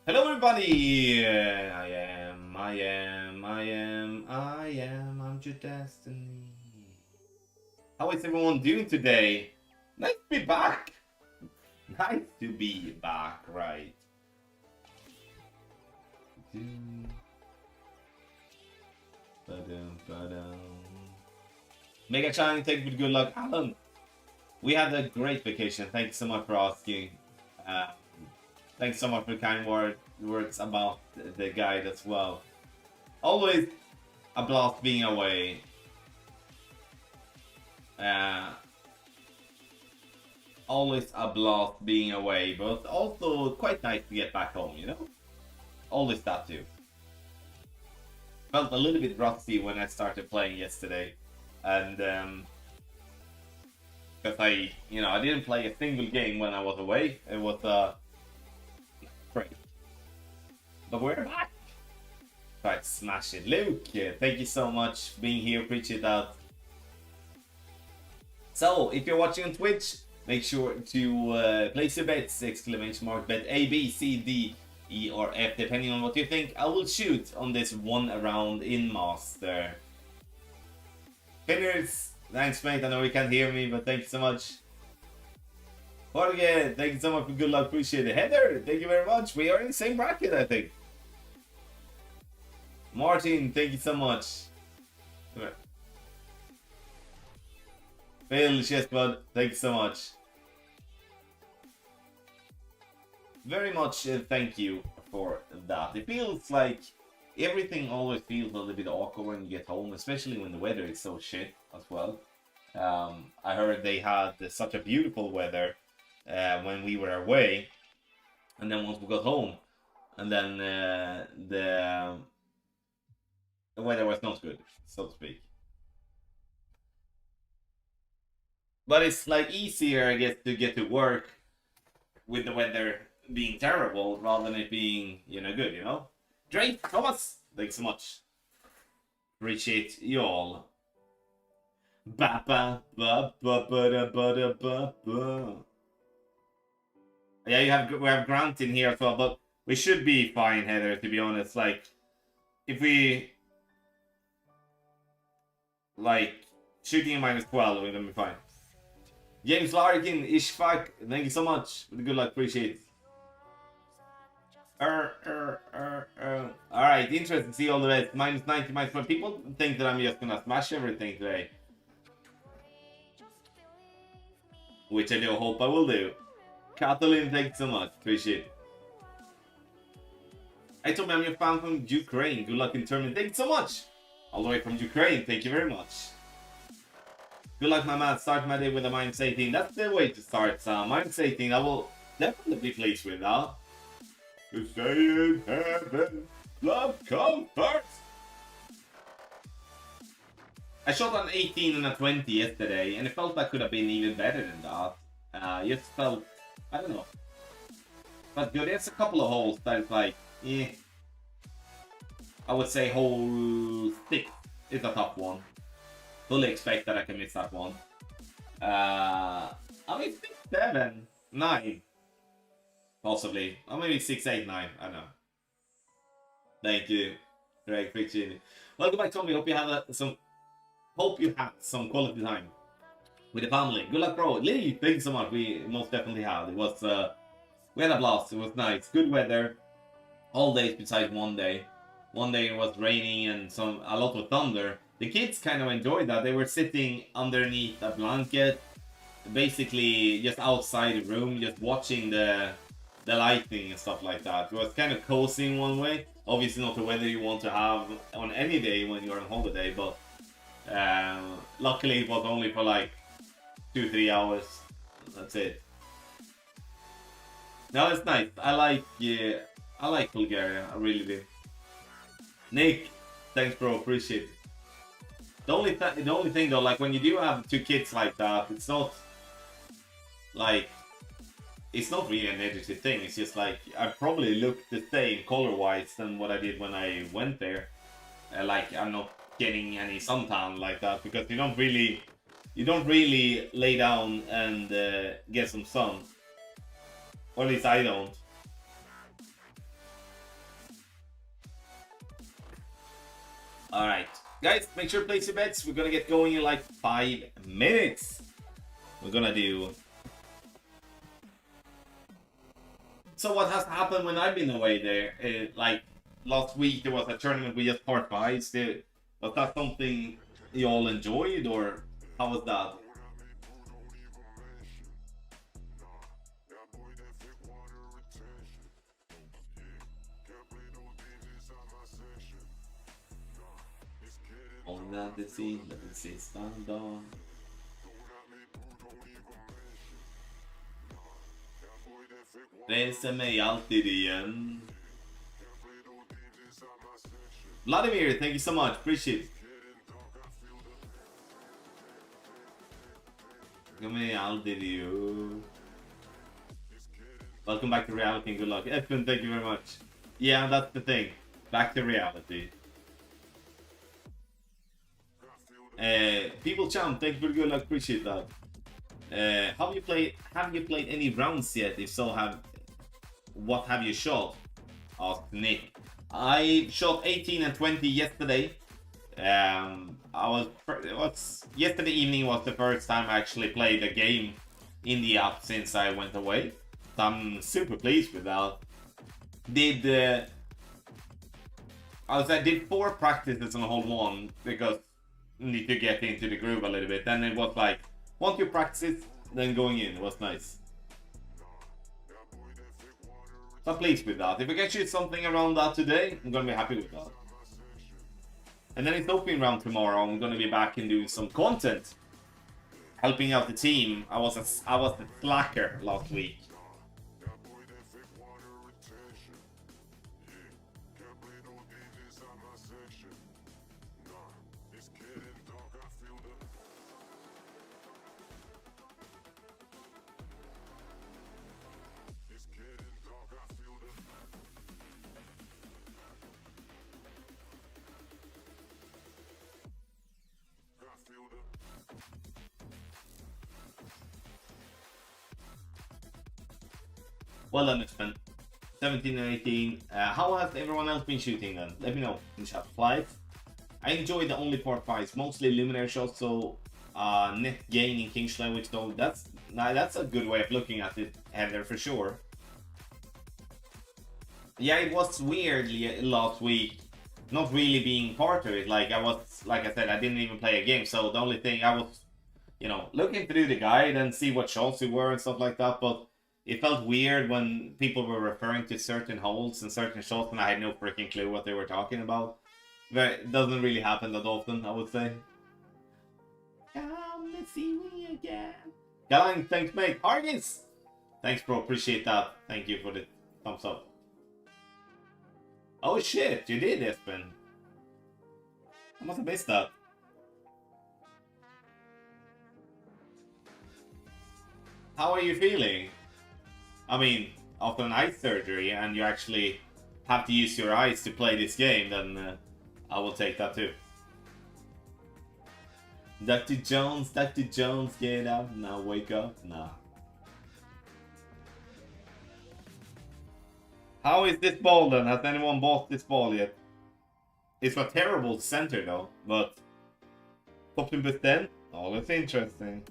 Hello everybody! I'm your destiny. How is everyone doing today? Nice to be back! Nice to be back, right? Mega Shine, thank you for good luck. Alan, we had a great vacation. Thank you so much for asking. Uh, Thanks so much for kind words about the guide as well. Always a blast being away. Uh, Always a blast being away, but also quite nice to get back home, you know? Always that too. Felt a little bit rusty when I started playing yesterday. And, because I didn't play a single game when I was away. It was, great. But we're back! Right, smash it. Luke, thank you so much for being here. Appreciate that. So, if you're watching on Twitch, make sure to place your bets, exclamation mark bet A, B, C, D, E, or F, depending on what you think. I will shoot on this one round in Master. Finners, thanks mate, I know you can't hear me, but thank you so much. Jorge, thank you so much for good luck, appreciate it. Heather, thank you very much. We are in the same bracket, I think. Martin, thank you so much. Phil, Chessbud, thank you so much. Very much thank you for that. It feels like everything always feels a little bit awkward when you get home, especially when the weather is so shit as well. I heard they had such a beautiful weather when we were away, and then once we got home, and then the weather was not good, so to speak. But it's like easier, I guess, to get to work with the weather being terrible rather than it being, good, you know? Drake, Thomas, thanks so much. Appreciate y'all. Ba ba ba ba ba da ba da ba ba. Yeah, we have Grant in here as well, but we should be fine, Heather, to be honest. Like, if we shooting a -12, we're gonna be fine. James Larkin, Ishfaq, thank you so much for the good luck, appreciate it. Alright, interesting to see all the way. -90, -1. People think that I'm just gonna smash everything today. Which I do hope I will do. Kathleen, thank you so much, appreciate it. I told me I'm your fan from Ukraine. Good luck in tournament. Thank you so much. All the way from Ukraine, thank you very much. Good luck, my man. Start my day with a -18. That's the way to start, Sam. -18, I will definitely be pleased with that. To stay in heaven, love comes first. I shot an 18 and a 20 yesterday, and it felt like could have been even better than that. Just felt, I don't know. But good, there's a couple of holes that is like, I would say hole 6 is a tough one. Fully expect that I can miss that one. I mean 6, 7, 9. Possibly. Or maybe 6, 8, 9. I don't know. Thank you. Greg, appreciate it. Welcome back, Tommy. Hope you had some quality time with the family. Good luck, bro. Lee, thank you so much. We most definitely had. It was we had a blast. It was nice. Good weather. All days besides one day. One day it was raining and a lot of thunder. The kids kind of enjoyed that. They were sitting underneath a blanket, basically just outside the room, just watching the lighting and stuff like that. It was kind of cozy in one way. Obviously not the weather you want to have on any day when you're on holiday, but luckily it was only for like 2-3 hours. That's it. No, it's nice. I like Bulgaria. I really do. Nick, thanks bro, appreciate it. The only thing though, like when you do have 2 kids like that, it's not really a negative thing. It's just like I probably look the same color-wise than what I did when I went there. Like I'm not getting any suntan like that because you don't really lay down and get some sun. Or at least I don't. Alright. Guys, make sure to place your bets. We're gonna get going in like 5 minutes. We're gonna do... So what has happened when I've been away there? Like, last week there was a tournament with just part 5s. Was that something you all enjoyed, or how was that? On that the scene, let me see, stand on. Reser mig alltid igen. Vladimir, thank you so much, appreciate it. Welcome back to reality and good luck. Edmund, thank you very much. Yeah, that's the thing. Back to reality. People champ, thank you for good luck, appreciate that. Have you played any rounds yet? If so, what have you shot? Asked Nick. I shot 18 and 20 yesterday. Yesterday evening was the first time I actually played a game in the app since I went away. So I'm super pleased with that. I did 4 practices on hole 1 because I need to get into the groove a little bit. Then it was like 1, 2 practices, then going in. It was nice. So I'm pleased with that. If I can shoot something around that today, I'm gonna be happy with that. And then it's open round tomorrow. I'm gonna be back and doing some content, helping out the team. I was the slacker last week. Well done, X-Men. 17 and 18. How has everyone else been shooting then? Let me know in chat. 5. I enjoy the only part 5s, mostly luminary shots, so net gain in Kingsley, which though that's a good way of looking at it, Heather, for sure. Yeah, it was weird last week, not really being part of it. Like I said, I didn't even play a game, so the only thing I was, looking through the guide and see what shots it were and stuff like that, but it felt weird when people were referring to certain holes and certain shots and I had no freaking clue what they were talking about. But it doesn't really happen that often, I would say. Come and see me again. Galang, thanks mate. Argis! Thanks bro, appreciate that. Thank you for the thumbs up. Oh shit, you did, Espen. I must have missed that. How are you feeling? I mean, after an eye surgery and you actually have to use your eyes to play this game, then I will take that too. Dr. Jones, get up now, wake up now. How is this ball then? Has anyone bought this ball yet? It's a terrible center though, but toppen bestämt? Oh, that's interesting.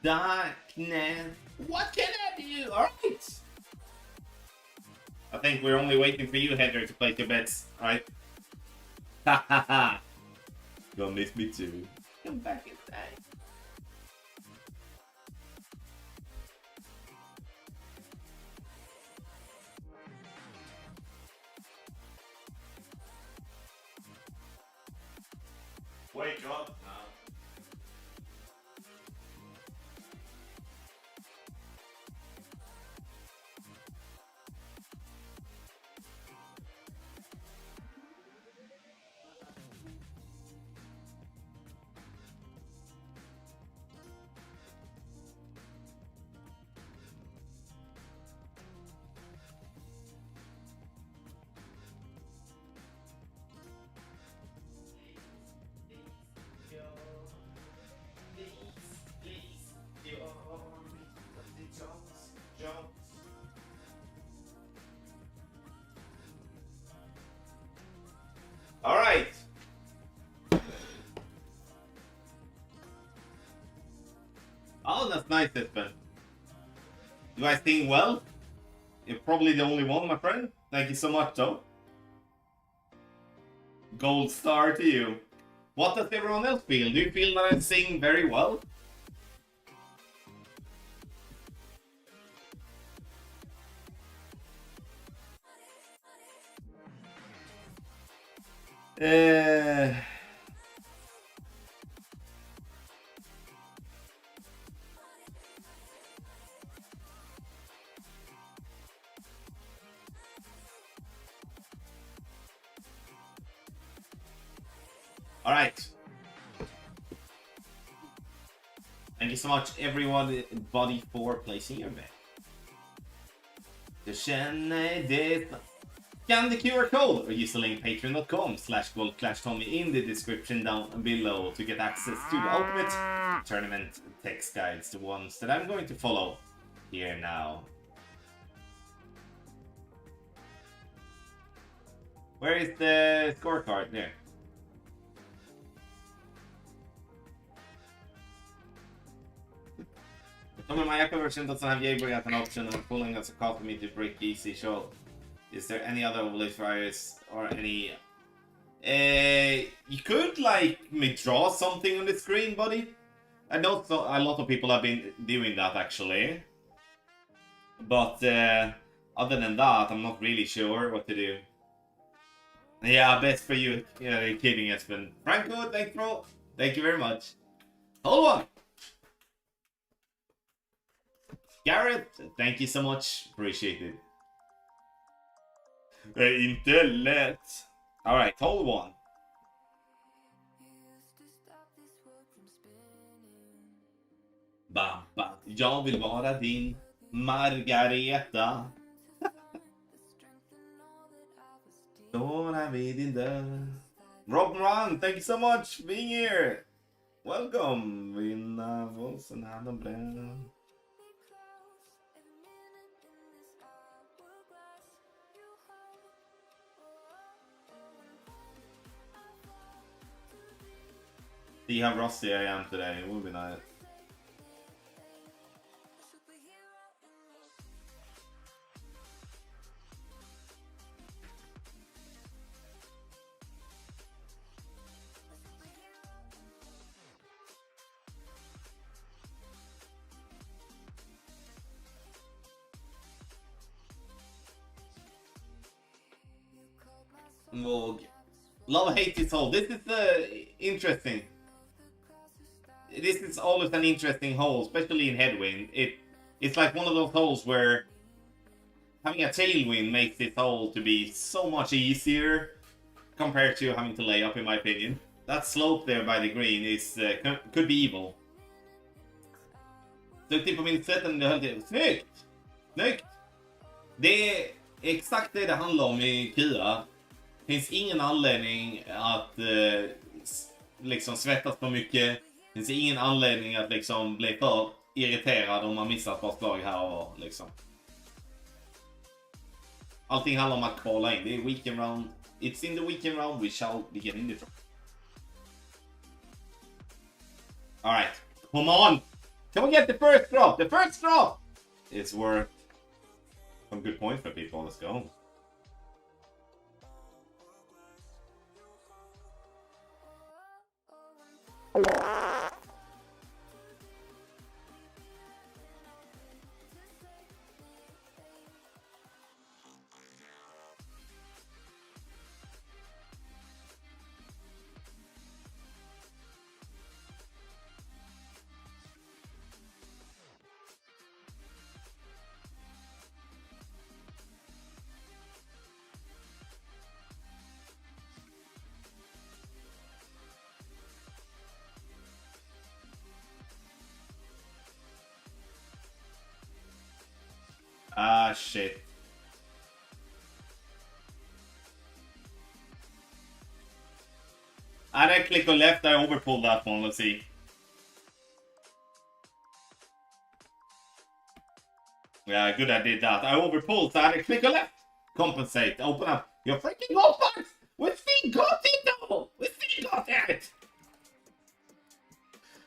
Darkness. What can I do? Alright. I think we're only waiting for you, Heather, to place your bets. Alright. Ha ha ha. Gonna miss me too. Come back inside. Wake up now. nice, Espen. Do I sing well? You're probably the only one, my friend. Thank you so much, though. Gold star to you. What does everyone else feel? Do you feel that I sing very well? All right. Thank you so much, everybody, for placing your bet. Du känner det. Scan the QR code or use the link patreon.com/gold/Tommy in the description down below to get access to the ultimate tournament text guides, the ones that I'm going to follow here now. Where is the scorecard? There. My Apple version doesn't have jailbreak an option and pulling as a call for me to break easy. So, is there any other overlay fires or any? You could like draw something on the screen, buddy. I know a lot of people have been doing that actually, but other than that, I'm not really sure what to do. Yeah, best for you. Yeah, you're kidding, Espen. Franco, thank you, thank you very much. Hold on. Garrett, thank you so much. Appreciate it. Inte lätt. Alright, hold on. Bam. Jag vill vara din Margareta. Står vid din dörr. Rob Run, thank you so much for being here. Welcome. Vinna vålsen hand och bränn. See how rusty I am today. It would be nice. Love hate this hole. This is interesting. This is always an interesting hole, especially in headwind. It's like one of those holes where having a tailwind makes this hole to be so much easier compared to having to lay up, in my opinion. That slope there by the green is could be evil. Duktig på min sätt du höll till. Snyggt! Snyggt! Det är exakt det handlar om i KIA. Det finns ingen anledning att liksom svettas för mycket. Det finns ingen anledning att liksom bli för irriterad om man missar ett par slag här och var, liksom. Allting handlar om att kvala in. Det är weekend round. It's in the weekend round. We shall begin in the drop. Alright. Come on! Can we get the first drop? The first drop! It's worth some good points for people. Let's go. Ah, shit. I didn't click on left, I overpulled that one, let's see. Yeah, good I did that. I overpulled, so I had to click on left. Compensate, open up. Your freaking goal box! We still got it though! We still got it!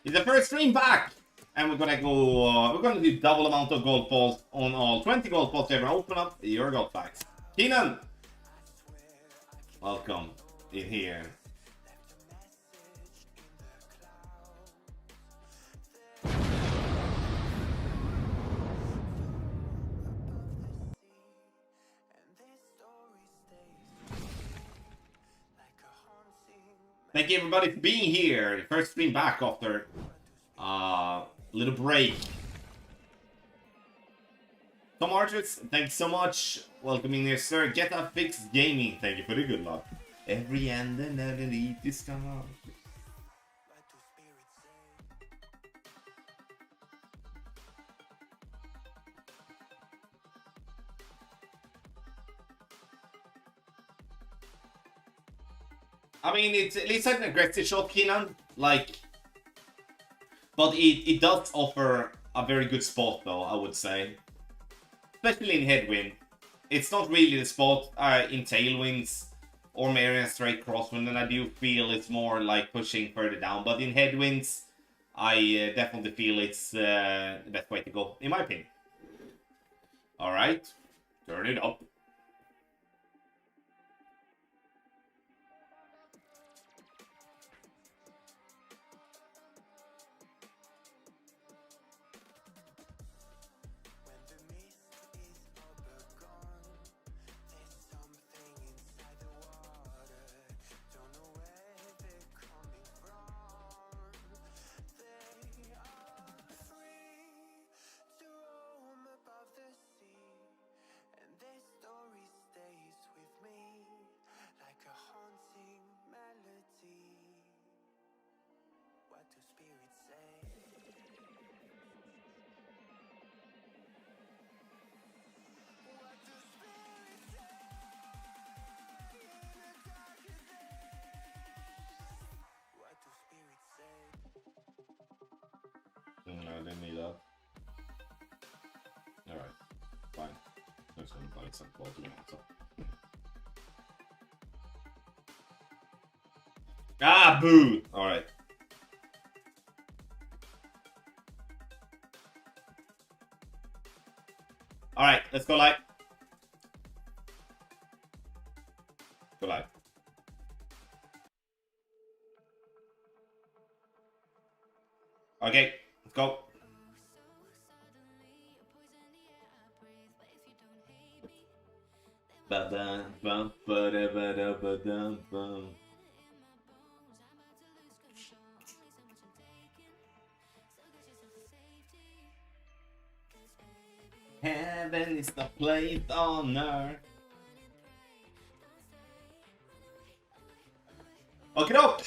It's the first stream back! And we're gonna go, we're gonna do double amount of gold balls on all. 20 gold balls ever. Open up your gold packs. Keenan! Welcome in here. Thank you everybody for being here. First stream back after little break. Tom Archers, thanks so much. Welcome in here, sir. Get a fix gaming. Thank you for the good luck. Every end and underneath is come out. I mean, it's an aggressive shot, Keenan. Like, but it does offer a very good spot, though, I would say. Especially in headwind. It's not really the spot in tailwinds or Marian straight crosswind, and I do feel it's more like pushing further down. But in headwinds, I definitely feel it's the best way to go, in my opinion. Alright, turn it up. No, I didn't need that. Alright, fine. I'm just gonna buy some quality answer. Ah, boo! Alright. Alright, let's go live. Go live. Okay, let's go. Heaven is the place on earth. Okay, doke.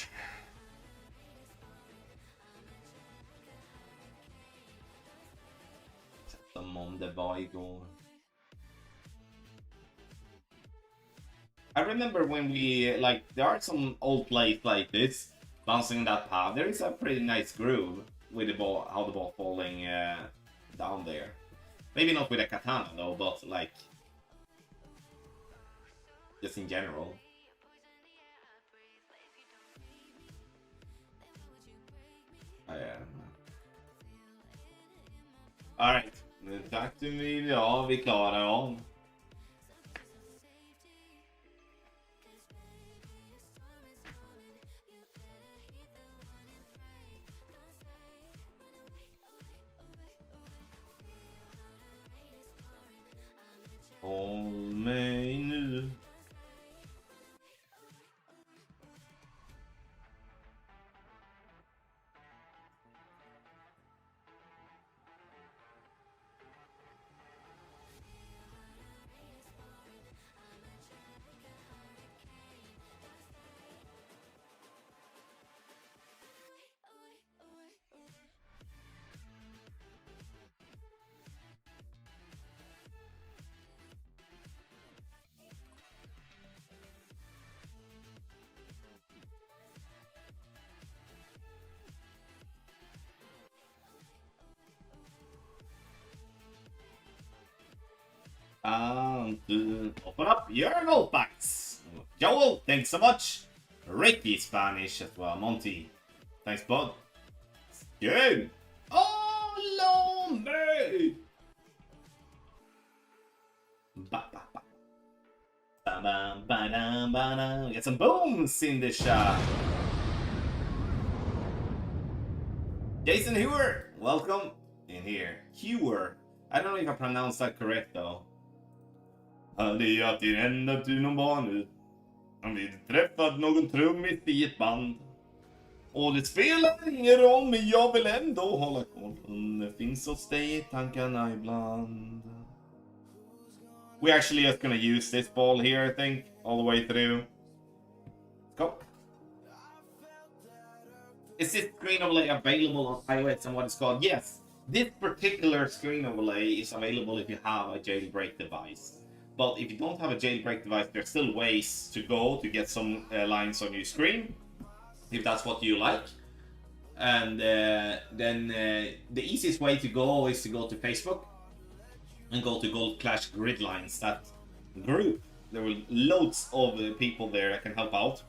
Som om det var igår. I remember when we, like, there are some old plays like this, bouncing that path. There is a pretty nice groove with the ball, how the ball falling down there. Maybe not with a katana though, but like, just in general. Alright, tack till mig, ja vi klarar av. Håll mig nu. Open up your gold packs. Joel, thanks so much. Ricky Spanish as well. Monty, thanks bud. Good. Oh, Ba-da-ba-da-ba-da. Get some booms in the shot. Jason Hewer, welcome in here. Hewer. I don't know if I pronounced that correct though. Hade att det ända till någon barn. Han vid träffat någon trummis i ett band. Och det spelar ingen roll, men jag vill ändå hålla koll. Det finns hos dig i tankarna ibland. We're actually just gonna use this ball here, I think, all the way through. Go. Is this screen overlay available on iOS and what it's called? Yes, this particular screen overlay is available if you have a jailbreak device. But if you don't have a jailbreak device, there's still ways to go to get some lines on your screen, if that's what you like. And then the easiest way to go is to go to Facebook and go to Gold Clash Gridlines, that group. There were loads of people there that can help out.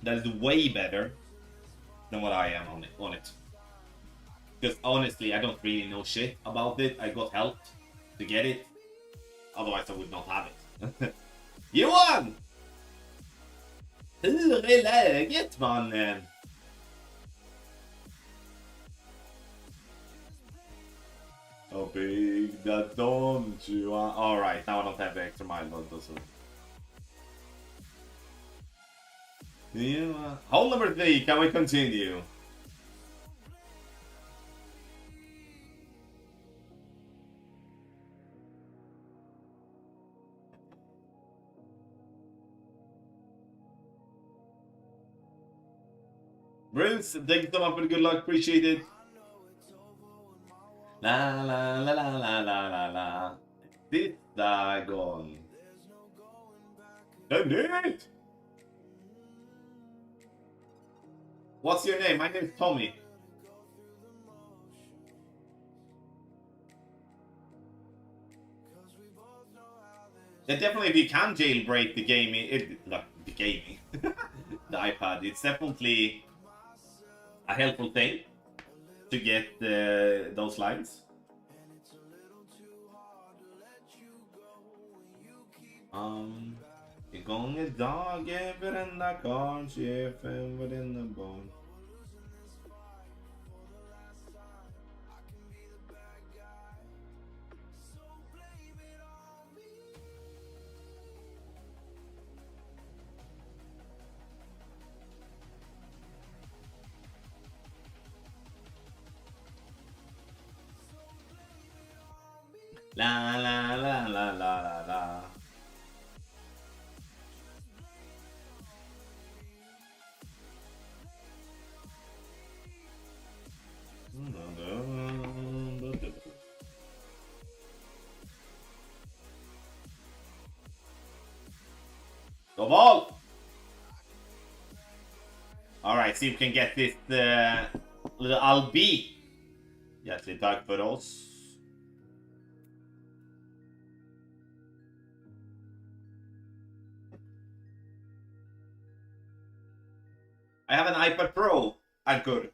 That is way better than what I am on it. Because honestly, I don't really know shit about it. I got help to get it. Otherwise I would not have it. Johan! Hur är läget, mannen? How big that don't you want? Alright, now I don't have the extra mile load, does it? Yeah. Hole number 3, can we continue? Bruce, thank you so much for the good luck, appreciate it. La la la la la la la la. Titta igång. The net! What's your name? My name is Tommy. Yeah, definitely if you can jailbreak the gaming, the iPad, it's definitely a helpful thing to get those lines. Igång är dagen, varenda karl, chefen, varenda barn. La la la la la la la. Go ball! Alright, see if we can get this little Albi. Hjärtligt tack för oss. I have an iPad Pro. I'm good.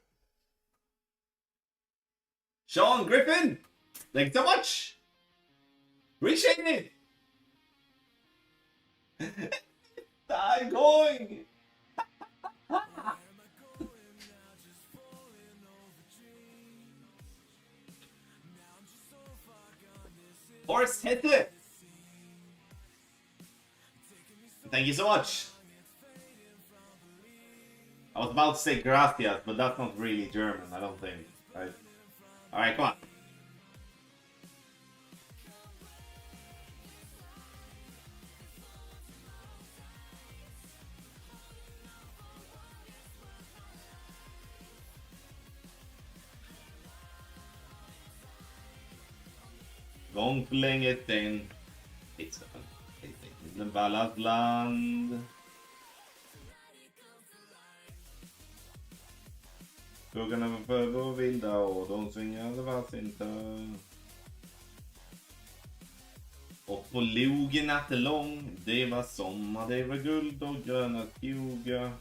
Sean Griffin, thanks so much. Appreciate it. I'm going. Horst Hette. Thank you so much. I was about to say gracias, but that's not really German, I don't think. Right? Alright, come on. Gång för länge sen. It's a ballat land. Fåglarna var födda och vilda och de svingade varsin törn. Och på logen nattelång, det var sommar, det var guld och gröna skogar.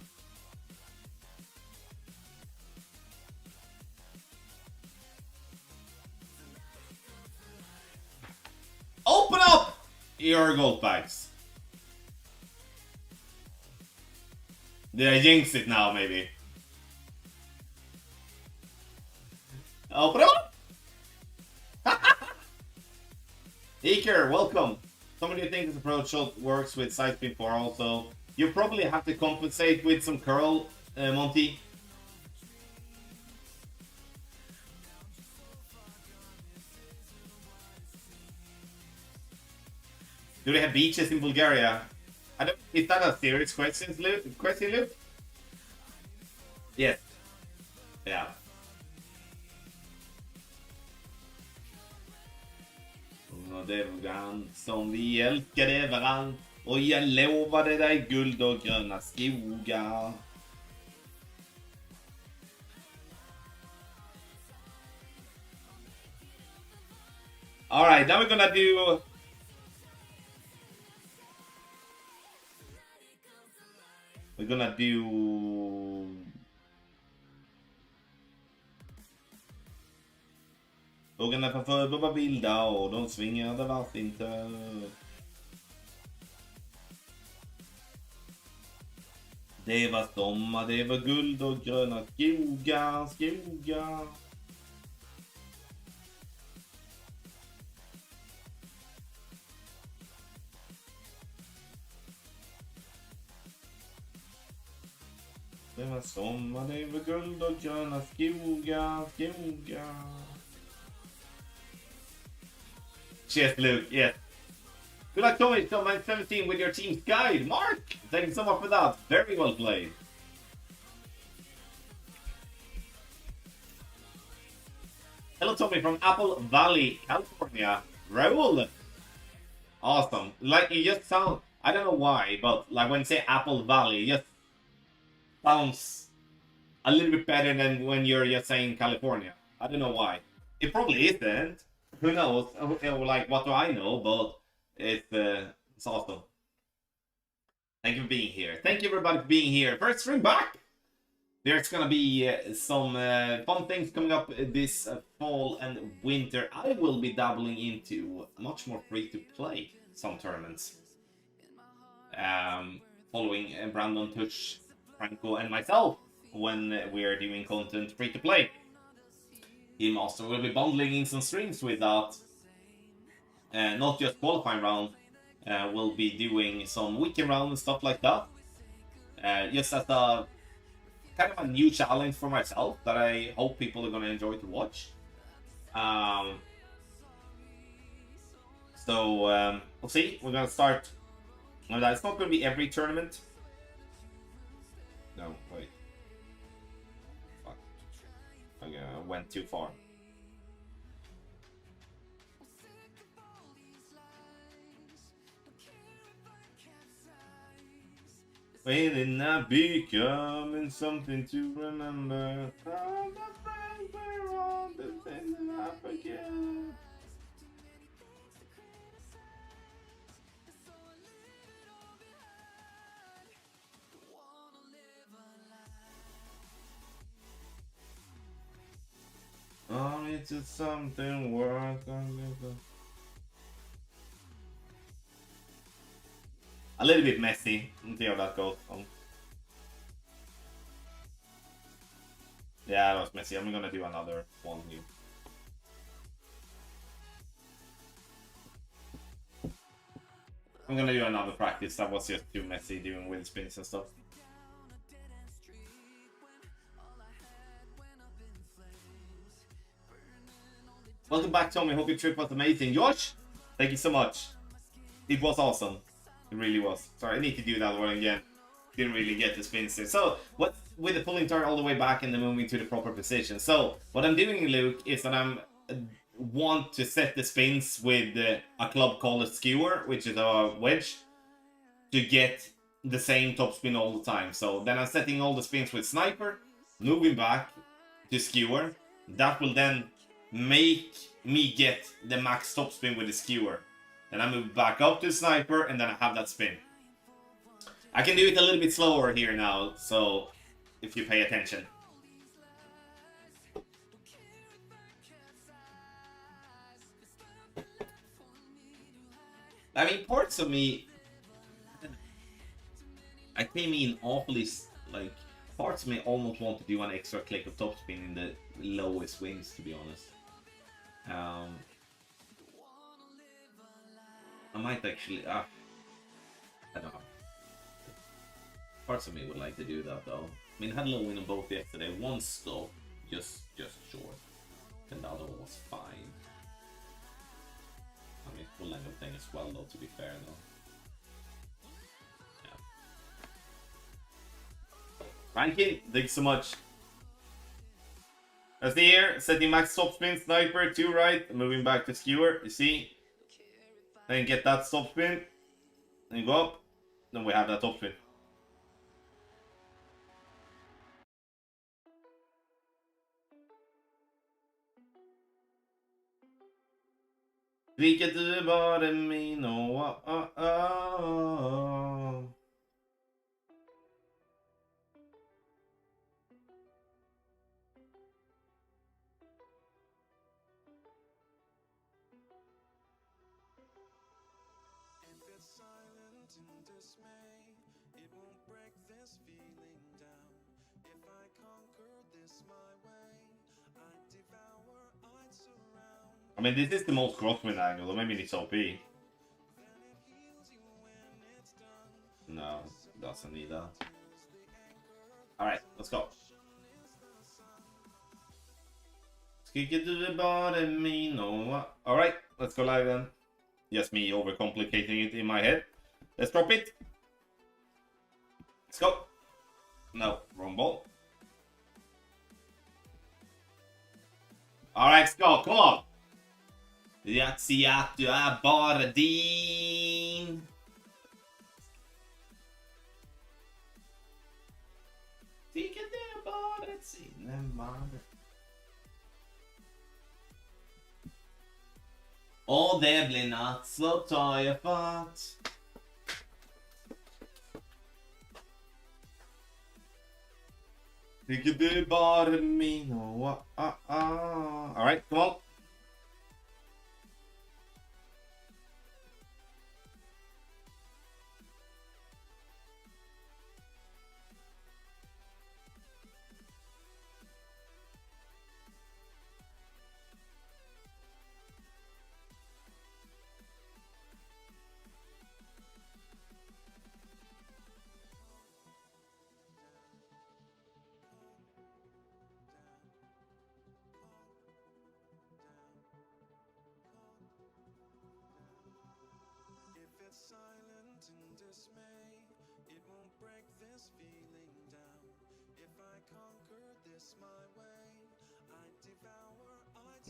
Open up your gold bags. Did I jinx it now, maybe? Oh, bro! Eker, welcome! Somebody who thinks this approach shot works with side spin 4 also. You probably have to compensate with some curl, Monty. Do they have beaches in Bulgaria? I don't. Is that a serious question, Luke? Yes. Yeah. Och det var han som vi älskade varann. Och jag lovade dig guld och gröna skogar. Alright, now we're gonna do... We're gonna do... Fåglarna på förr var vilda och de svingade vart inte. Det var sommar, det var guld och gröna skogar, skogar. Det var sommar, det var guld och gröna skogar, skogar. Cheers, Luke. Yes. Good luck, Tommy. So, man 17 with your team's guide. Mark, thank you so much for that. Very well played. Hello, Tommy from Apple Valley, California. Raul. Awesome. Like, you just sound... I don't know why, but like when you say Apple Valley, it just sounds a little bit better than when you're just saying California. I don't know why. It probably isn't. Who knows? Like, what do I know? But it's awesome. Thank you for being here. Thank you, everybody, for being here. First stream back. There's gonna be some fun things coming up this fall and winter. I will be dabbling into much more free-to-play some tournaments. Following Brandon, Tush, Franco, and myself when we are doing content free-to-play. Him also will be bundling in some streams with that. Not just qualifying round. We'll be doing some weekend round and stuff like that. Just as a kind of a new challenge for myself that I hope people are going to enjoy to watch. So we'll see. We're going to start. It's not going to be every tournament. No, wait. I went too far. When I becoming something to remember, all my friends were all the things that I forget. Oh, it's just something worth a little bit messy. Let's see how that goes. Yeah, that was messy. I'm gonna do another one here. I'm gonna do another practice. That was just too messy doing wheel spins and stuff. Welcome back, Tommy. Hope your trip was amazing. Josh, thank you so much. It was awesome. It really was. Sorry, I need to do that one again. Didn't really get the spins there. So, what with the pulling turn all the way back and then moving to the proper position. So, what I'm doing, Luke, is that I'm want to set the spins with a club called a skewer, which is a wedge, to get the same top spin all the time. So then I'm setting all the spins with sniper, moving back to skewer. That will then make me get the max top spin with the skewer. Then I move back up to sniper and then I have that spin. I can do it a little bit slower here now, so if you pay attention. I mean, parts of me, I came in awfully like, parts of me almost want to do an extra click of topspin in the lowest swings, to be honest. I might actually, I don't know. Parts of me would like to do that though. I mean, I had a low win on both yesterday. One stop, just short, and the other one was fine. I mean, full angle thing as well though, to be fair though. Frankie, thanks so much. As the here, setting max topspin, sniper, 2 right, moving back to skewer, you see? Then get that topspin, then go up, then we have that topspin. Vilket du bara min I mean, this is the most crosswind angle, or maybe it's OP. No, doesn't need that. Alright, let's go. Alright, let's go live then. Just me overcomplicating it in my head. Let's drop it. Let's go. No, wrong ball. Alright, let's go, come on. Jag ser att du är bara din. Tycker det är bara ett sinneman. Och det blir natt så tar jag fart. Tycker du bara min. Alright, come on.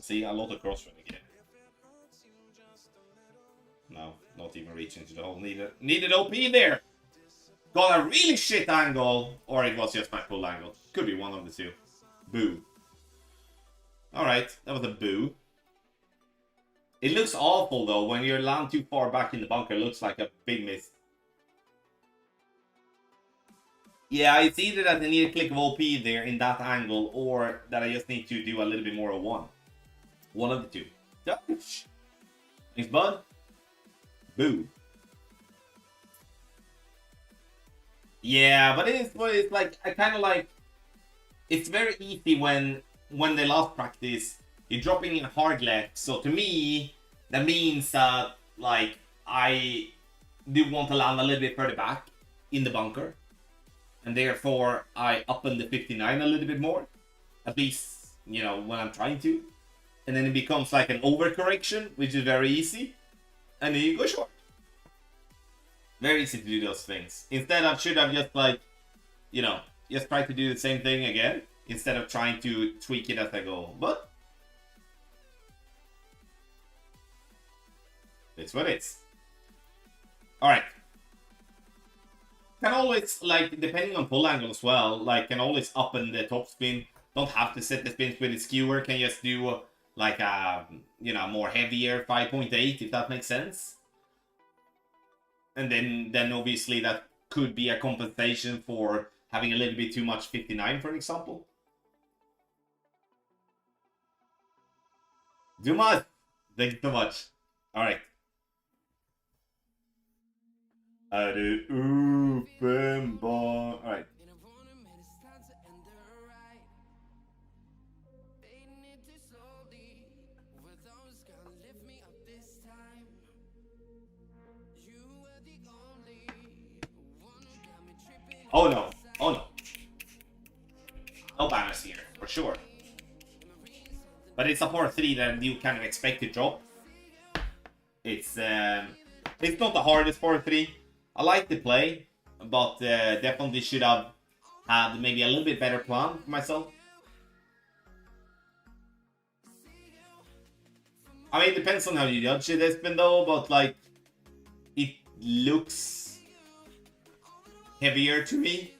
See, a lot of crosswind again. No, not even reaching to the hole. Needed OP there. Got a really shit angle, or it was just my full angle. Could be one of the two. Boo. Alright, that was a boo. It looks awful though, when you land too far back in the bunker, it looks like a big miss. Yeah, it's either that I need a click of OP there in that angle, or that I just need to do a little bit more of one. One of the two. Thanks, bud. Boo. Yeah, but it's like, I kind of like, it's very easy when they lost practice, you're dropping in hard left. So to me, that means that, like, I do want to land a little bit further back in the bunker. And therefore, I up in the 59 a little bit more. At least, you know, when I'm trying to. And then it becomes like an overcorrection, which is very easy. And then you go short. Very easy to do those things. Instead, I should have just like, you know, just try to do the same thing again. Instead of trying to tweak it as I go. But it's what it is. Alright. Can always, like, depending on pull angle as well, like, can always up in the top spin. Don't have to set the spins with the skewer. Can just do like a, you know, more heavier 5.8, if that makes sense. And then obviously that could be a compensation for having a little bit too much 59, for example. Dumas, thank you so much. Alright. Alright. Oh no. Oh no. No banners here, for sure. But it's a par 3 that you kind of expect to drop. It's not the hardest par 3. I like the play, but definitely should have had maybe a little bit better plan for myself. I mean, it depends on how you judge it, Espen, though, but like, it looks heavier to me.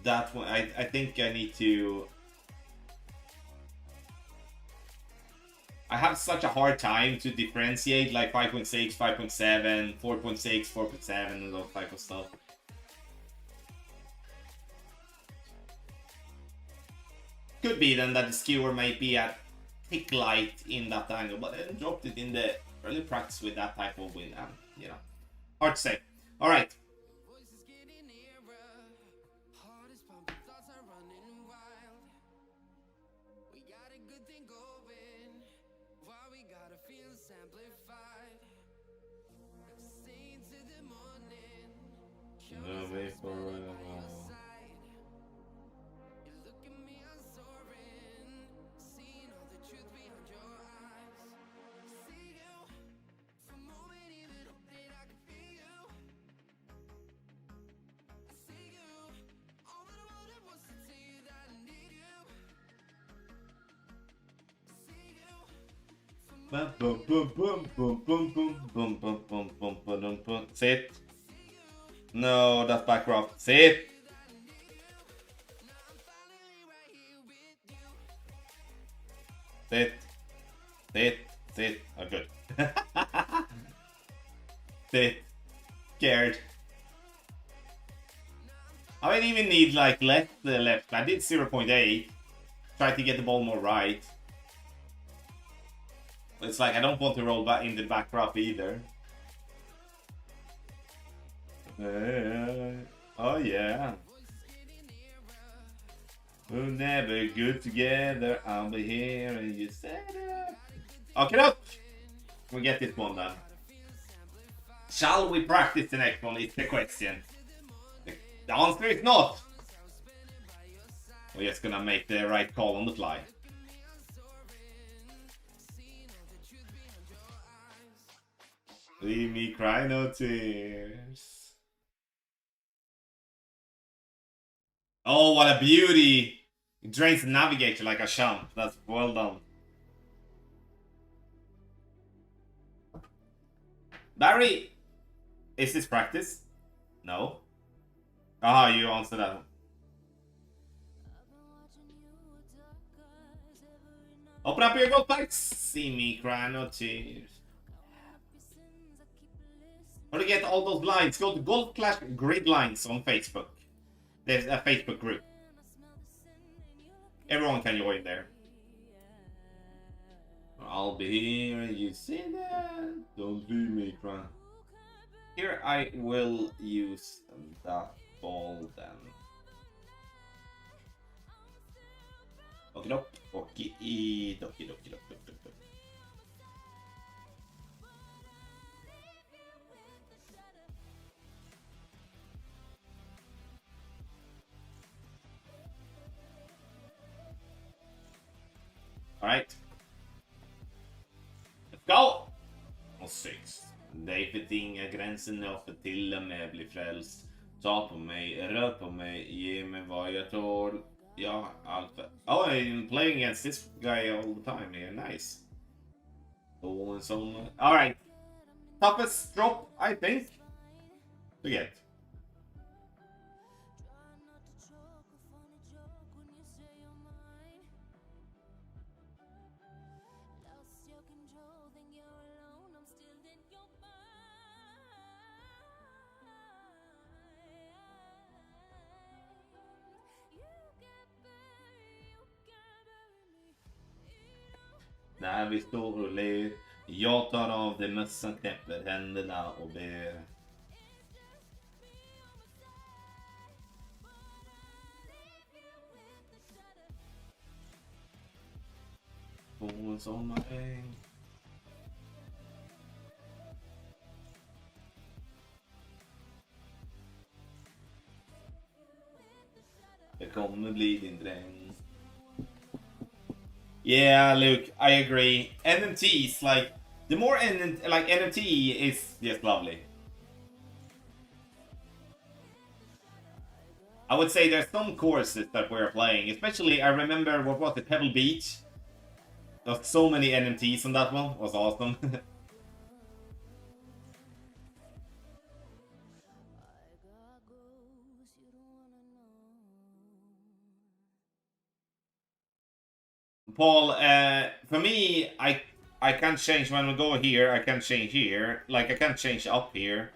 That one, I think I need to. I have such a hard time to differentiate like 5.6, 5.7, 4.6, 4.7, and those type of stuff. Could be then that the skewer might be a tick light in that angle, but I dropped it in the early practice with that type of wind, and you know, hard to say. All right. Sit. No, that's backdrop. Sit. Sit. Sit. Sit. Oh, good. Sit. Scared. I might even need like left. I did 0.8. Try to get the ball more right. It's like I don't want to roll back in the back rough either. Oh yeah. We're never good together. I'll be here and you said it. Okay, look. We get this one done. Shall we practice the next one? Is the question. The answer is not. We're just gonna make the right call on the fly. Leave me cry no tears. Oh, what a beauty! It drains the navigator like a champ. That's well done. Barry, is this practice? No. Ah, you answered that one. Open up your gold packs. See me cry no tears. How to get all those lines? Go to Gold Clash Grid Lines on Facebook. There's a Facebook group. Everyone can join there. I'll be here and you see that. Don't leave me cry. Here I will use that ball then. Okie dokie. Alright. Let's go! Och 6. Dig för gränsen och för till och med bli frälst. Ta på mig, rör på mig, ge mig vad jag tål. Ja, allt för... Oh, I'm playing against this guy all the time here. Nice. Oh, and so... Alright. Toughest drop, I think. To get. När vi står och ler, jag tar av det mössan, knäpper händerna och ber. På en sommaräng. Jag kommer bli din dräng. Yeah, Luke, I agree. NMTs, like, the more NMT is just lovely. I would say there's some courses that we're playing, especially I remember, what was it, Pebble Beach? There's so many NMTs on that one, it was awesome. Paul, for me, I can't change when we go here, I can't change here, like I can't change up here.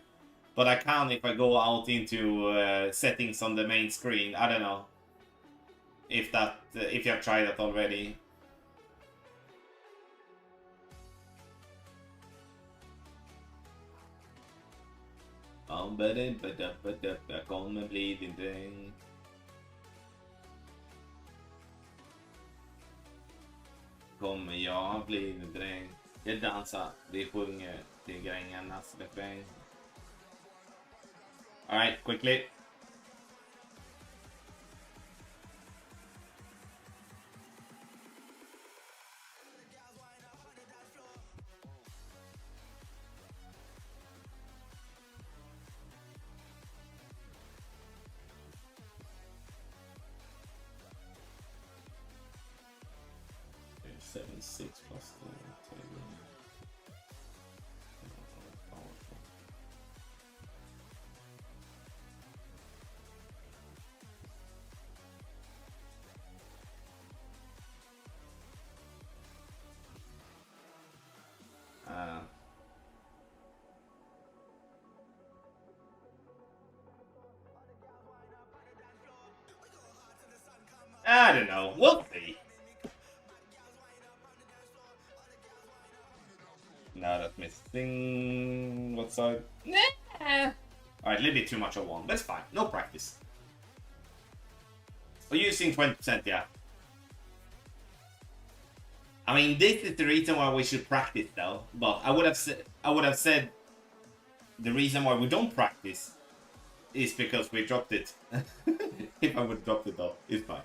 But I can if I go out into settings on the main screen. I don't know if if you have tried that already. Jag kommer bli din dräng. Kommer jag bli din dräng. Jag dansar, vi sjunger till grängarnas refräng. Alright, quickly. Okay, 7-6 plus the table. Powerful. I don't know. We'll see. Now that's missing. What side? Nah. Alright, a little bit too much of one. That's fine. No practice. We're using 20%, yeah. I mean, this is the reason why we should practice, though. But I would have said the reason why we don't practice is because we dropped it. If I would have dropped it, though, it's fine.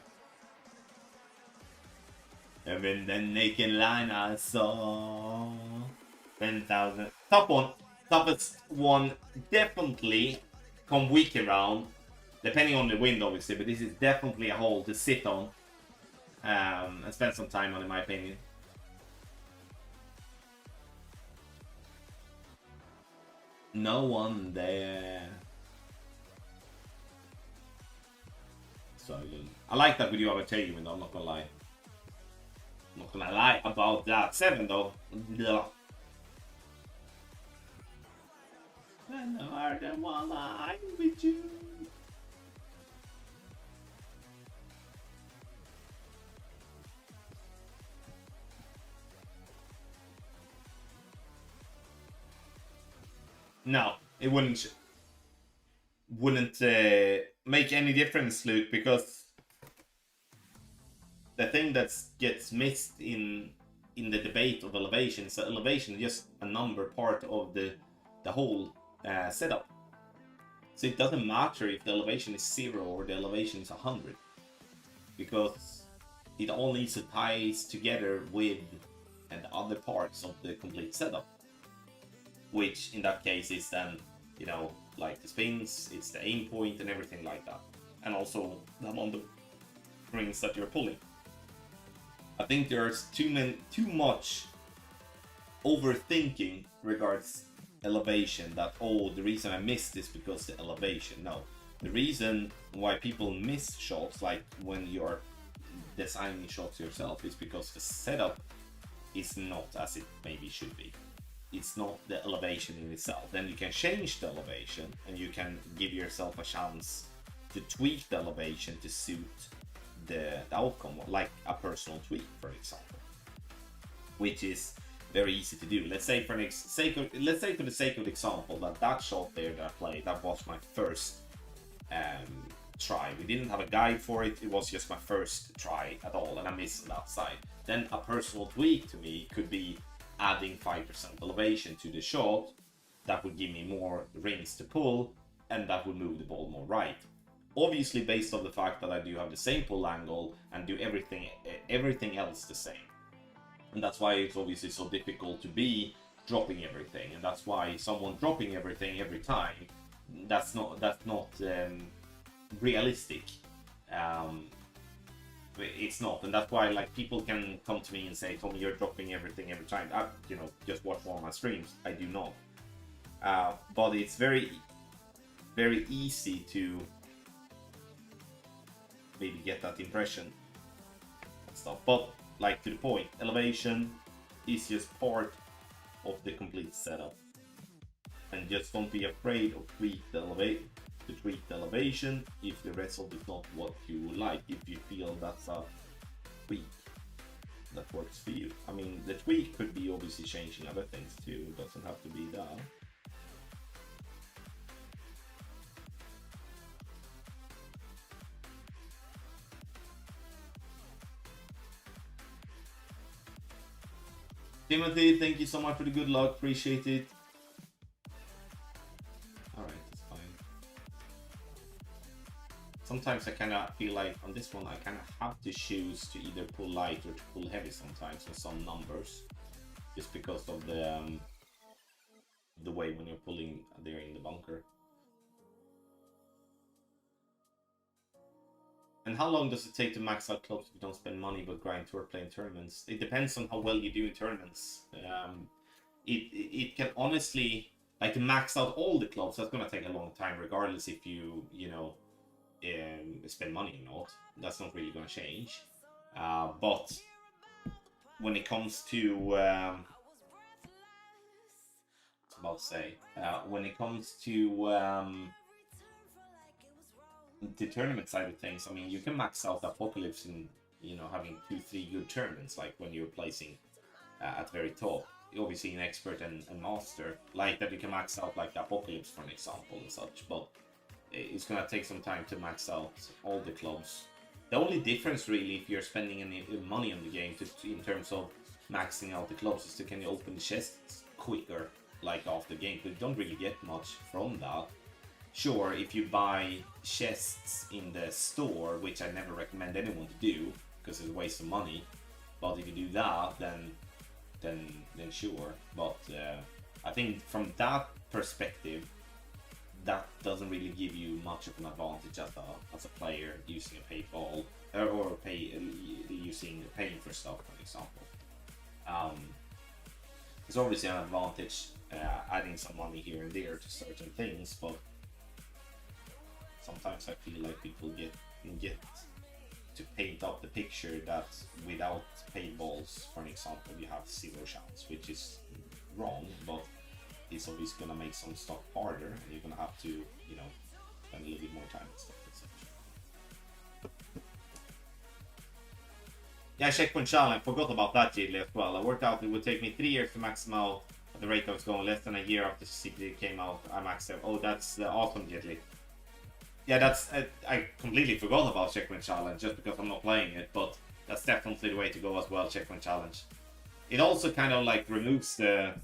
And then they can line I saw 10,000. Toughest one definitely come week around, depending on the wind, obviously. But this is definitely a hole to sit on and spend some time on, in my opinion. No one there. Silent. I like that we do have a tailwind, I'm not gonna lie. Not gonna lie about that. 7 though. Blah. I know I don't wanna lie with you. No, it wouldn't make any difference, Luke, because the thing that gets missed in the debate of elevation is that elevation is just a number part of the whole setup. So it doesn't matter if the elevation is 0 or the elevation is 100, because it all needs to tie together with the other parts of the complete setup, which in that case is then, you know, like the spins, it's the aim point and everything like that, and also the amount of rings that you're pulling. I think there's too much overthinking regards elevation, that, oh, the reason I missed is because the elevation. No, the reason why people miss shots, like when you're designing shots yourself, is because the setup is not as it maybe should be. It's not the elevation in itself. Then you can change the elevation and you can give yourself a chance to tweak the elevation to suit the outcome, like a personal tweak, for example, which is very easy to do. Let's say for the sake of example that shot there that I played, that was my first try. We didn't have a guide for it. It was just my first try at all, and I missed on that side. Then a personal tweak to me could be adding 5% elevation to the shot. That would give me more rings to pull, and that would move the ball more right. obviously based on the fact that I do have the same pull angle and do everything else the same. And that's why it's obviously so difficult to be dropping everything, and that's why someone dropping everything every time, that's not realistic. It's not, and that's why like people can come to me and say, Tommy, you're dropping everything every time. Just watch one of my streams. I do not. But it's very easy to maybe get that impression and stuff. But like, to the point, elevation is just part of the complete setup, and just don't be afraid of tweak the elevation if the result is not what you like. If you feel that's a tweak that works for you. I mean, the tweak could be obviously changing other things too. It doesn't have to be that. Timothy, thank you so much for the good luck. Appreciate it. Alright, that's fine. Sometimes I kind of feel like on this one I kind of have to choose to either pull light or to pull heavy sometimes on some numbers. Just because of the way when you're pulling there in the bunker. And how long does it take to max out clubs if you don't spend money but grind toward playing tournaments? It depends on how well you do in tournaments. It can honestly, like, to max out all the clubs, that's gonna take a long time, regardless if you spend money or not. That's not really gonna change. But when it comes to when it comes to the tournament side of things, I mean, you can max out Apocalypse in, having 2-3 good tournaments, like when you're placing at very top. Obviously, in expert and master, like that, you can max out like the Apocalypse for an example and such. But it's gonna take some time to max out all the clubs. The only difference, really, if you're spending any money on the game in terms of maxing out the clubs, is to can you open the chests quicker, like after the game. Because you don't really get much from that. Sure, if you buy chests in the store, which I never recommend anyone to do, because it's a waste of money. But if you do that, then sure. But I think from that perspective, that doesn't really give you much of an advantage as a player using a PayPal or paying for stuff, for example. There's obviously an advantage adding some money here and there to certain things, but sometimes I feel like people get to paint up the picture that without paintballs, for an example, you have 0 chance, which is wrong, but it's obviously gonna make some stuff harder, and you're gonna have to, spend a little bit more time and stuff, etc. Yeah, checkpoint challenge. Forgot about that, Jidley, as well. I worked out it would take me 3 years to max them out at the rate I was going. Less than a year after CPD came out, I maxed out. Oh, that's awesome, Jidley. Yeah, that's I completely forgot about checkpoint challenge just because I'm not playing it, but that's definitely the way to go as well. Checkpoint challenge. It also kind of like removes the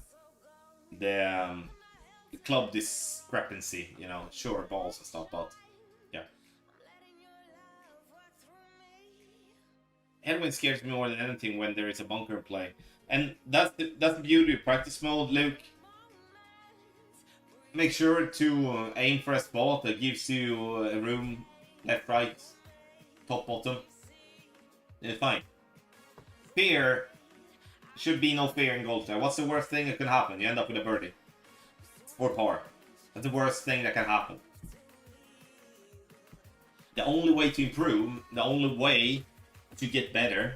club discrepancy, sure, balls and stuff, but yeah. Headwind scares me more than anything when there is a bunker in play, and that's the beauty of practice mode, Luke. Make sure to aim for a spot that gives you a room, left, right, top, bottom. It's fine. Fear should be no fear in gold. What's the worst thing that can happen? You end up with a birdie. Or par. That's the worst thing that can happen. The only way to improve, the only way to get better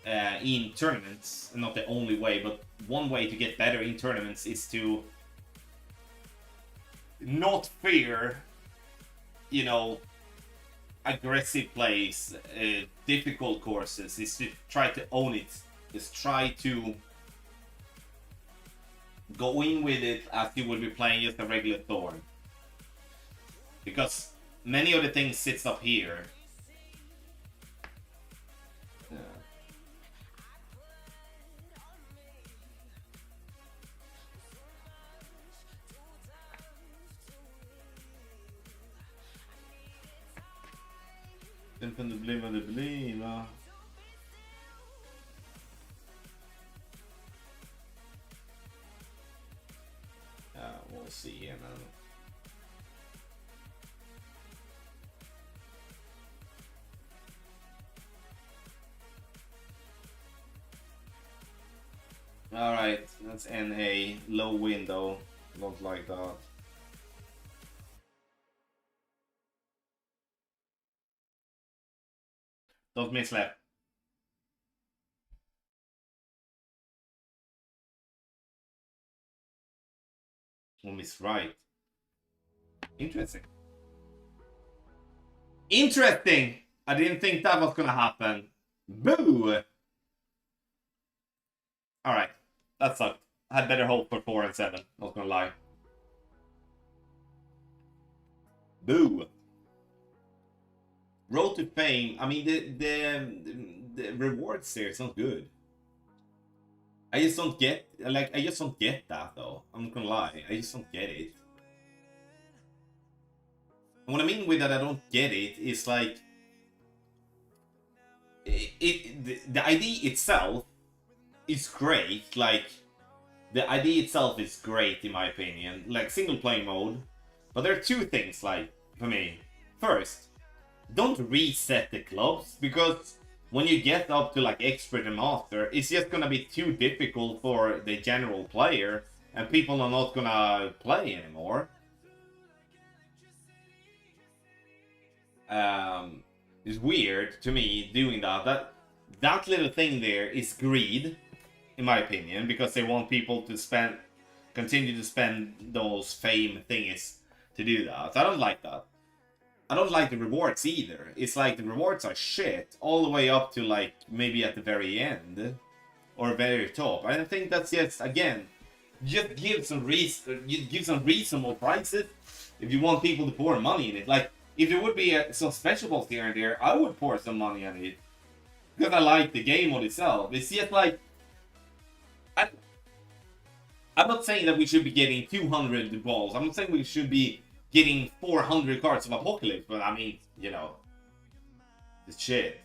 in tournaments, not the only way, but one way to get better in tournaments is to not fear, aggressive plays, difficult courses. Is to try to own it. Is try to go in with it as you would be playing just a regular thorn. Because many of the things sits up here. Inte det blir va? Ja, we'll see here now. Alright, that's NA. Low window. Don't like that. Don't miss left. Or miss right. Interesting. Interesting! I didn't think that was gonna happen. Boo! Alright. That sucked. I had better hope for 4 and 7. Not gonna lie. Boo! Road to Fame. I mean, the rewards there, it's not good. I just don't get, like, I just don't get that, though. I'm not gonna lie. I just don't get it. And what I mean with that I don't get it is, like, the ID itself is great. Like, the ID itself is great, in my opinion. Like, single-player mode. But there are two things, like, for me. First, don't reset the clubs, because when you get up to like expert and master, it's just gonna be too difficult for the general player, and people are not gonna play anymore. It's weird to me doing that. That little thing there is greed, in my opinion, because they want people to continue to spend those fame thingies to do that. I don't like that. I don't like the rewards either. It's like the rewards are shit all the way up to like maybe at the very end or very top. I think that's just, again, just give some reasonable prices if you want people to pour money in it. Like, if there would be some specials here and there, I would pour some money on it because I like the game on itself. It's just like, I'm not saying that we should be getting 200 balls. I'm not saying we should be getting 400 cards of Apocalypse, but I mean, you know, it's shit.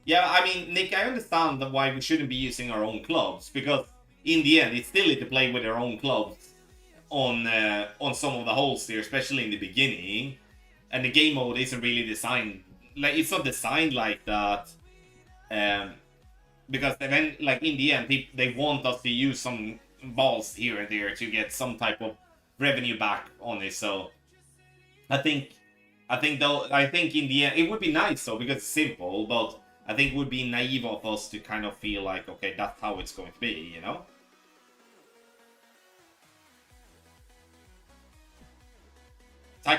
Yeah, I mean, Nick, I understand that why we shouldn't be using our own clubs, because in the end, it's still to play with our own clubs on some of the holes here, especially in the beginning, and the game mode isn't really designed, like, it's not designed like that, because then, like, in the end, they want us to use some balls here and there to get some type of revenue back on it. So I think in the end it would be nice though, because it's simple, but I think it would be naive of us to kind of feel like, okay, that's how it's going to be, you know? I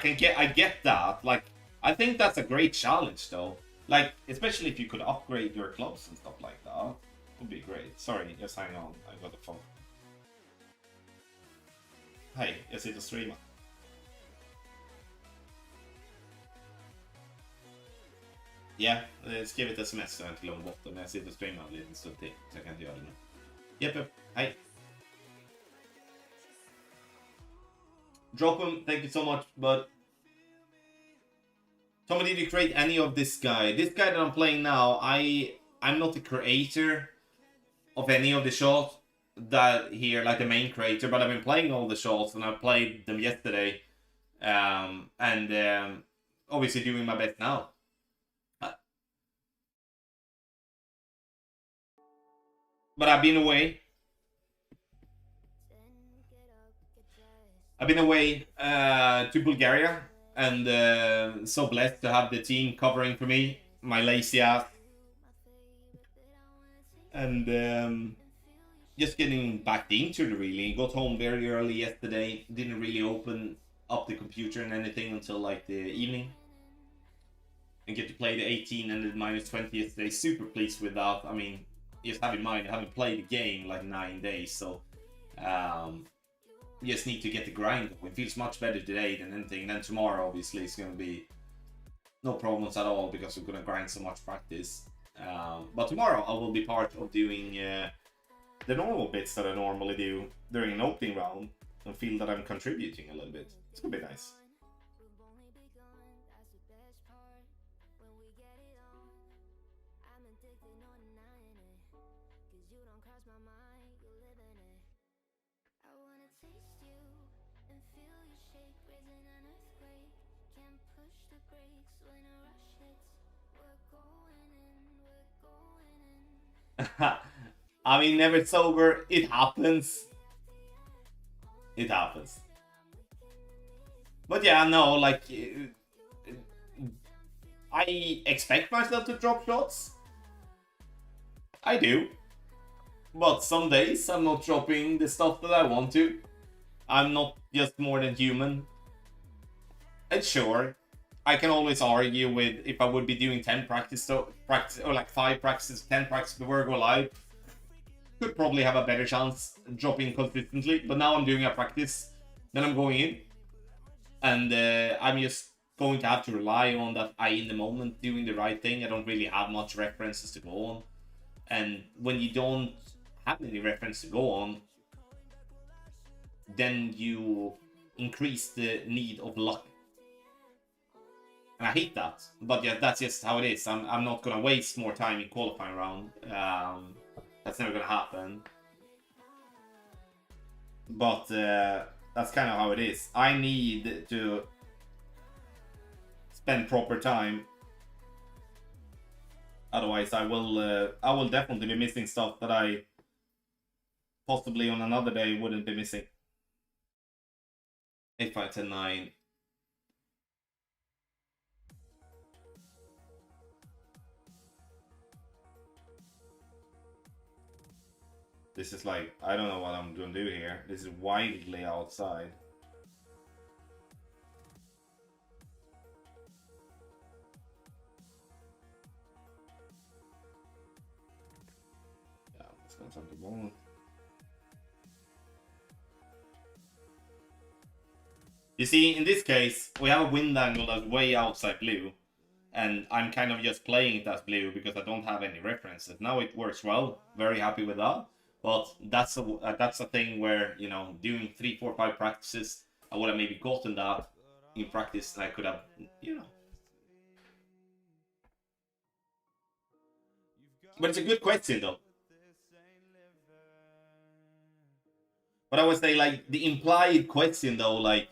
get that. Like, I think that's a great challenge though. Like, especially if you could upgrade your clubs and stuff like that. Would be great. Sorry, just hang on. I got the phone. Hej, jag sitter och streamar. Ja, jag skrev ett sms så jag inte glömmer bort det, men jag sitter och streamar en liten stund till, så jag kan inte göra det nu. Japp, hej. Drop him, thank you so much, but Tommy, did you create any of this guy? This guy that I'm playing now, I'm not the creator of any of the shots that here, like the main creator, but I've been playing all the shots and I played them yesterday, and obviously doing my best now. But I've been away. I've been away to Bulgaria, and so blessed to have the team covering for me, my lazy ass. And just getting back into it, really. Got home very early yesterday. Didn't really open up the computer and anything until like the evening. And get to play the 18 and the -20 yesterday. Super pleased with that. I mean, just have in mind, I haven't played the game like 9 days, so just need to get the grind going. It feels much better today than anything. And then tomorrow, obviously, it's going to be no problems at all because we're going to grind so much practice. But tomorrow, I will be part of doing the normal bits that I normally do during an opening round and feel that I'm contributing a little bit. It's going to be nice. I mean, never sober. It happens. It happens. But yeah, no, like I expect myself to drop shots. I do. But some days I'm not dropping the stuff that I want to. I'm not just more than human. And sure, I can always argue with if I would be doing 10 practice or like 5 practices, 10 practices before I go live, could probably have a better chance dropping consistently. But now I'm doing a practice, then I'm going in, and I'm just going to have to rely on that I in the moment doing the right thing. I don't really have much references to go on, and when you don't have any reference to go on, then you increase the need of luck. And I hate that. But yeah, that's just how it is. I'm not gonna waste more time in qualifying round. That's never gonna happen. But that's kind of how it is. I need to spend proper time. Otherwise, I will definitely be missing stuff that I possibly on another day wouldn't be missing. 8, 5, 10, 9. This is like, I don't know what I'm gonna do here. This is wildly outside. Yeah, let's go to the ball. You see, in this case, we have a wind angle that's way outside blue, and I'm kind of just playing it as blue because I don't have any references. Now it works well, very happy with that. But that's a thing where, you know, doing 3, 4, 5 practices, I would have maybe gotten that in practice, and I could have, you know. But it's a good question though. But I would say, like, the implied question though, like,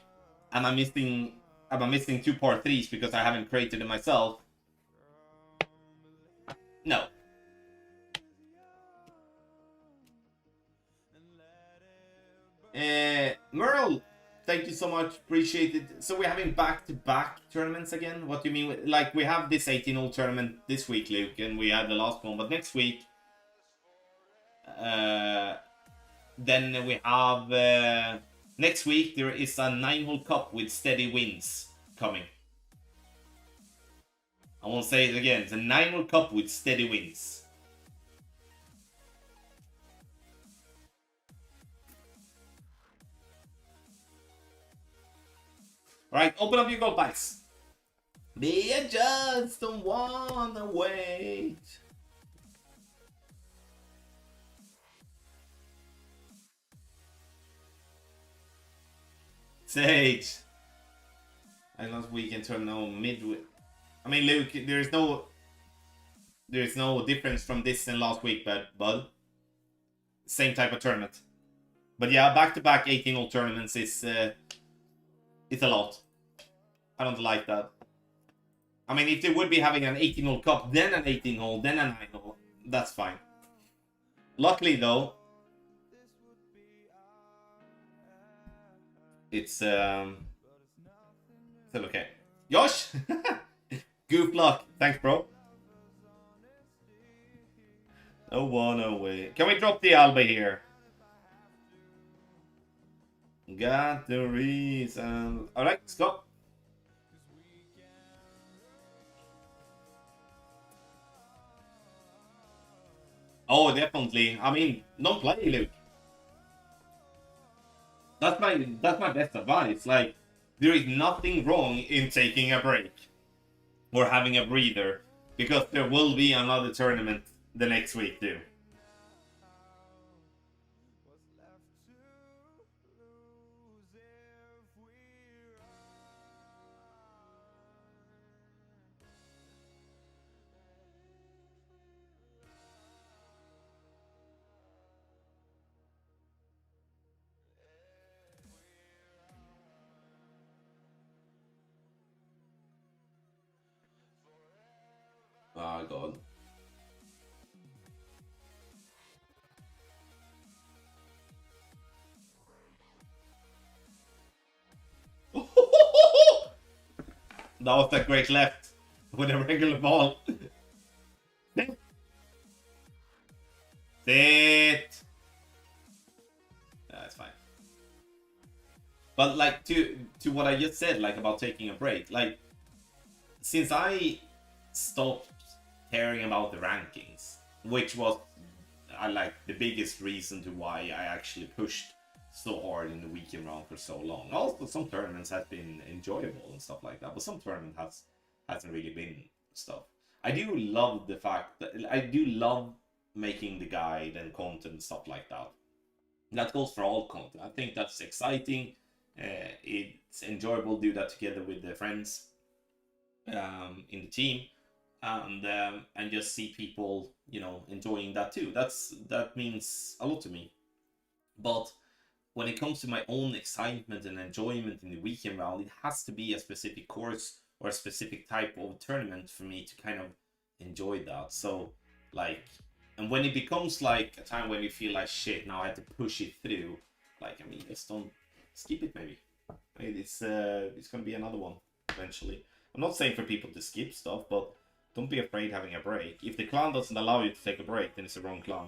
am I missing 2 par 3s because I haven't created it myself? No. Merle, thank you so much. Appreciate it. So we're having back-to-back tournaments again? What do you mean? Like, we have this 18-hole tournament this week, Luke, and we had the last one. But next week, then we have... next week, there is a 9-hole cup with steady winds coming. I won't say it again. It's a 9-hole cup with steady winds. Alright, open up your gold packs. Me, I just don't wanna wait. Sage. I last weekend turned no midway. I mean, Luke, there's no difference from this and last week, bud. Same type of tournament. But yeah, back-to-back 18-hole tournaments is it's a lot. I don't like that. I mean, if they would be having an 18-hole cup, then an 18-hole, then a 9-hole, that's fine. Luckily, though, it's still okay. Josh! Goof luck. Thanks, bro. No way. Can we drop the Alba here? Got the reason. Alright, let's go. Oh, definitely. I mean, don't play, Luke. That's my best advice. Like, there is nothing wrong in taking a break or having a breather, because there will be another tournament the next week too. god. That was that great left with a regular ball. Sit. That's fine. But like to what I just said, like about taking a break, like since I stopped caring about the rankings, which was I like the biggest reason to why I actually pushed so hard in the weekend round for so long. Also, some tournaments have been enjoyable and stuff like that, but some tournament hasn't really been stuff. I do love the fact that I do love making the guide and content and stuff like that. That goes for all content. I think that's exciting. It's enjoyable to do that together with the friends in the team, and just see people, you know, enjoying that too. That means a lot to me. But when it comes to my own excitement and enjoyment in the weekend round, it has to be a specific course or a specific type of tournament for me to kind of enjoy that. So, like, and when it becomes like a time when you feel like shit, now I have to push it through. Like, I mean, just don't skip it. Maybe it's gonna be another one eventually. I'm not saying for people to skip stuff, but don't be afraid having a break. If the clan doesn't allow you to take a break, then it's the wrong clan.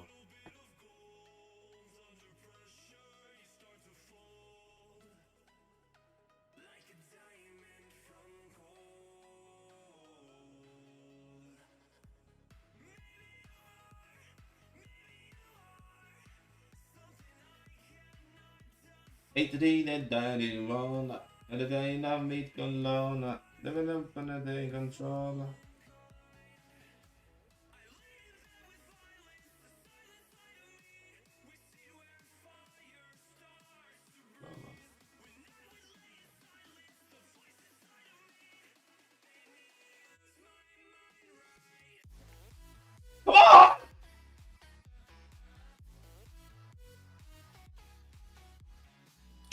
Hate the day that died in alone, and the day I meet alone, living up on a day control. Come on!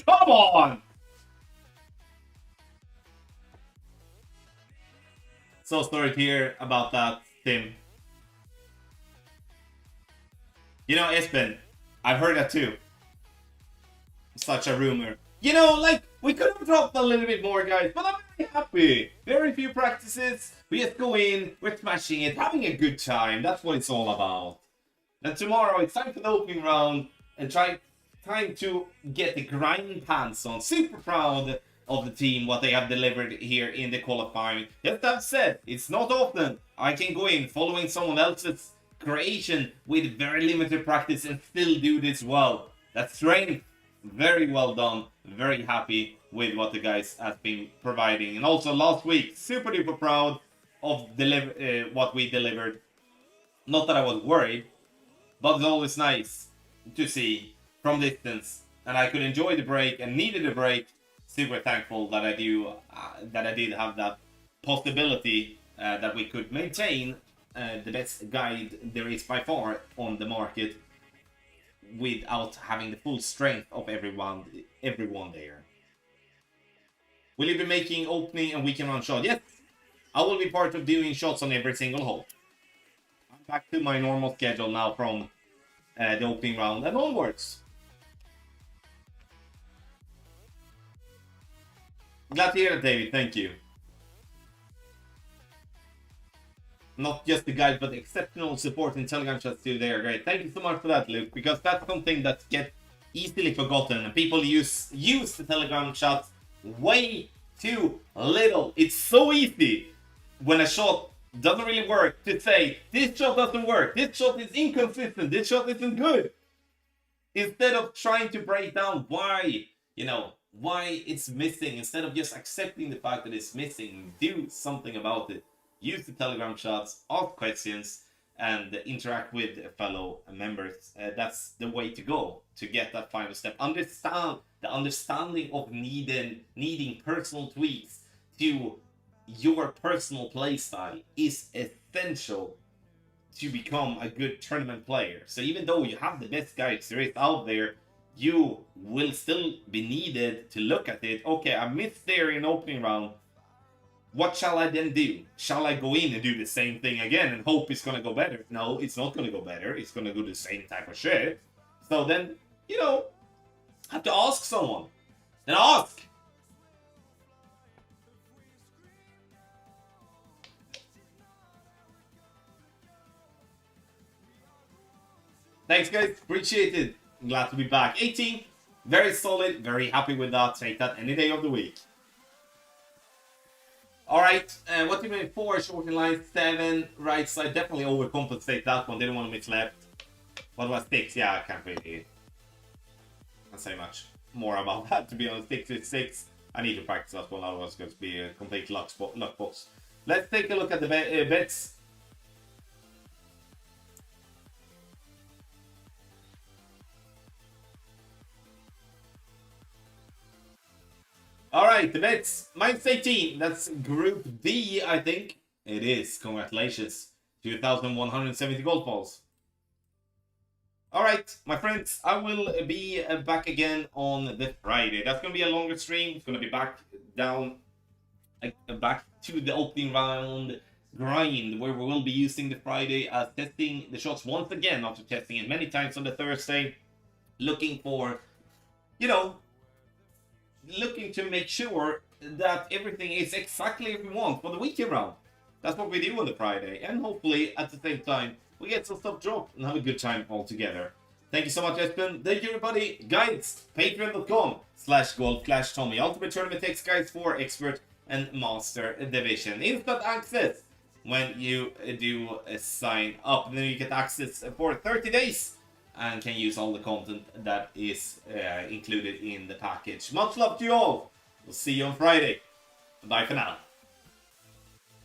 Come on! So sorry to hear about that, Tim. You know, Espen, I've heard that too. Such a rumor. You know, like, we could have dropped a little bit more, guys, but I'm very happy. Very few practices. We just go in, we're smashing it, having a good time. That's what it's all about. And tomorrow, it's time for the opening round and time to get the grind pants on. Super proud of the team, what they have delivered here in the qualifying. Just that said, it's not often I can go in following someone else's creation with very limited practice and still do this well. That's strength. Very well done. Very happy with what the guys have been providing. And also last week, super duper proud of what we delivered. Not that I was worried, but it's always nice to see from distance. And I could enjoy the break and needed a break. Super thankful that I did have that possibility that we could maintain the best guide there is by far on the market without having the full strength of everyone there. Will you be making opening and weekend round shots? Yes, I will be part of doing shots on every single hole. I'm back to my normal schedule now from the opening round and onwards. Glad to hear it, David. Thank you. Not just the guide, but exceptional support in Telegram chats too. They are great. Thank you so much for that, Luke, because that's something that gets easily forgotten. And people use the Telegram chats way too little. It's so easy when a shot doesn't really work to say, this shot doesn't work, this shot is inconsistent, this shot isn't good. Instead of trying to break down why, why it's missing, instead of just accepting the fact that it's missing, do something about it. Use the Telegram chats, ask questions, and interact with fellow members. That's the way to go to get that final step. The understanding of needing personal tweaks to your personal playstyle is essential to become a good tournament player. So even though you have the best guides there is out there, you will still be needed to look at it. Okay, I missed there in opening round. what shall I then do? Shall I go in and do the same thing again and hope it's gonna go better? No, it's not gonna go better. It's gonna do the same type of shit. So then, you know, have to ask someone. Then ask. Thanks, guys. Appreciate it. Glad to be back. 18. Very solid. Very happy with that. Take that any day of the week. Alright. What do you mean? 4. Short in line. 7. Right side. Definitely overcompensate that one. Didn't want to miss left. What was 6? Yeah, I can't really say much more about that, to be honest. 6 is 6. I need to practice that one. Otherwise, it's going to be a complete luck box. Let's take a look at the bets. Alright, the bets. Minus 18. That's Group D, I think. It is. Congratulations. 2,170 gold balls. Alright, my friends. I will be back again on the Friday. That's going to be a longer stream. It's going to be back to the opening round grind, where we will be using the Friday as testing the shots once again, after testing it many times on the Thursday. Looking for, you know, looking to make sure that everything is exactly as we want for the weekend round. That's what we do on the Friday, and hopefully at the same time we get some stuff dropped and have a good time all together. Thank you so much, Espen. Thank you, everybody. Guides, patreon.com/golf/Tommy. Ultimate Tournament Takes Guides for Expert and Master Division. Instant access when you do sign up. And then you get access for 30 days. And can use all the content that is included in the package. Much love to you all. We'll see you on Friday. Bye for now.